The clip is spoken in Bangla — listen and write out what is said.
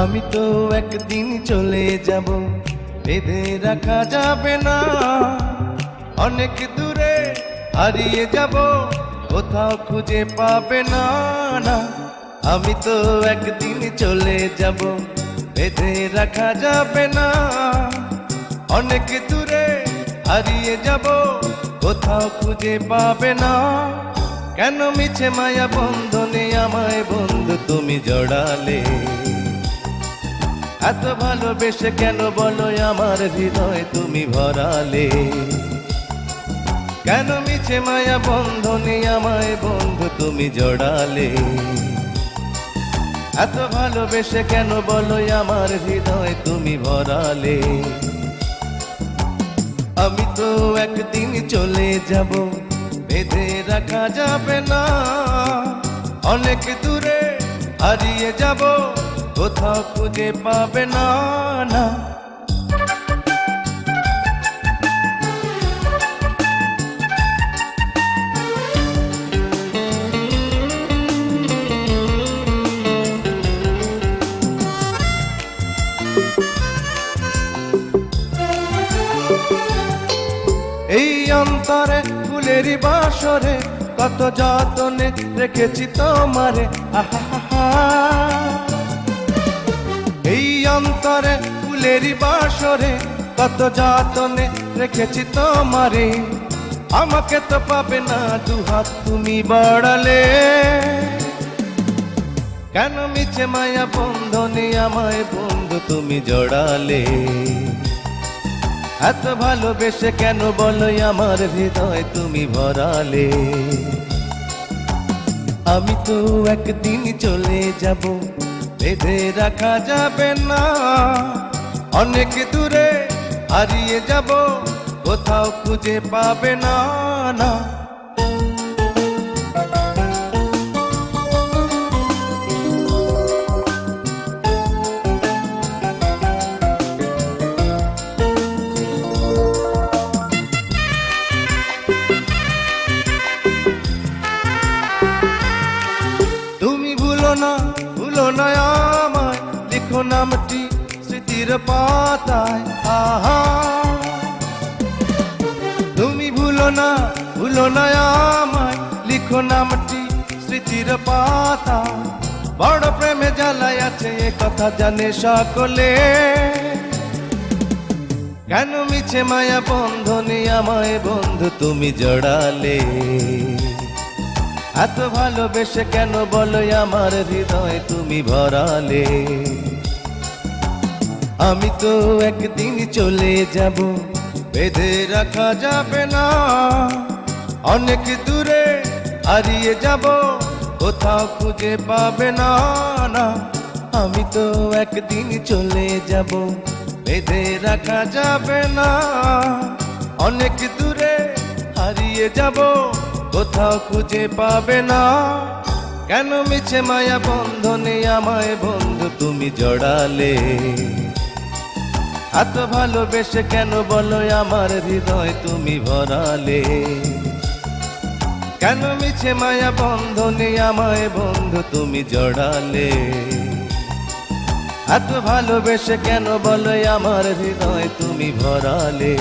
আমি তো একদিন চলে যাব, বেঁধে রাখা যাবে না। অনেক দূরে হারিয়ে যাব, কোথাও খুঁজে পাবে না। না, আমি তো একদিন চলে যাব, বেঁধে রাখা যাবে না। অনেক দূরে হারিয়ে যাব, কোথাও খুঁজে পাবে না। কেন মিছে মায়া বন্ধনে আমায় বন্ধু তুমি জড়ালে? এত ভালোবেসে কেন বলো আমার হৃদয় তুমি ভরালে? কেন মিছে মায়া বন্ধনে আমায় বন্ধু তুমি জড়ালে? এত ভালোবেসে কেন বলো আমার হৃদয় তুমি ভরালে? আমি তো একদিন চলে যাব, বেঁধে রাখা যাবে না। অনেক দূরে হারিয়ে যাব, কোথাও খুঁজে পাবে না। না, এই অন্তরে ফুলেরই বাসরে কত যতনে রেখেছি তোমারে। আহা, এই অন্তরে ফুলেরই বাসরে কত যতনে রেখেছি তোমারে। আমাকে তো পাবে না, দুহাত তুমি বাড়ালে। কেন মিছে মায়া বন্ধনে আমায় বন্ধু তুমি জড়ালে? এত ভালোবেসে কেন বলো আমার হৃদয় তুমি ভরালে? আমি তো একদিন চলে যাব, বেঁধে রাখা যাবে না। অনেক দূরে হারিয়ে যাব, কোথাও খুঁজে পাবে না। না, ভুলো না আমায়, লিখো নামটি স্মৃতির পাতায়। আহা, তুমি ভুলো না আমায়, লিখো নামটি স্মৃতির পাতায়। বড় প্রেমে জ্বালায় আছে এ কথা জানে সকলে। কেন মিছে মায়া বন্ধনে আমায় বন্ধু তুমি জড়ালে? এত ভালোবেসে কেন বলো আমার হৃদয় তুমি ভরালে? আমি তো একদিন চলে যাব, বেঁধে রাখা যাবে না। অনেক দূরে হারিয়ে যাব, কোথাও খুঁজে পাবে না। না, আমি তো একদিন চলে যাব, বেঁধে রাখা যাবে না। অনেক দূরে হারিয়ে যাব, কোথাও খুঁজে পাবে না। কেন মিছে মায়া বন্ধনে আমায় বন্ধু তুমি জড়ালে? এত ভালোবেসে কেন বলো আমার হৃদয় তুমি ভরালে? কেন মিছে মায়া বন্ধনে আমায় বন্ধু তুমি জড়ালে? এত ভালোবেসে কেন বলো আমার হৃদয় তুমি ভরালে?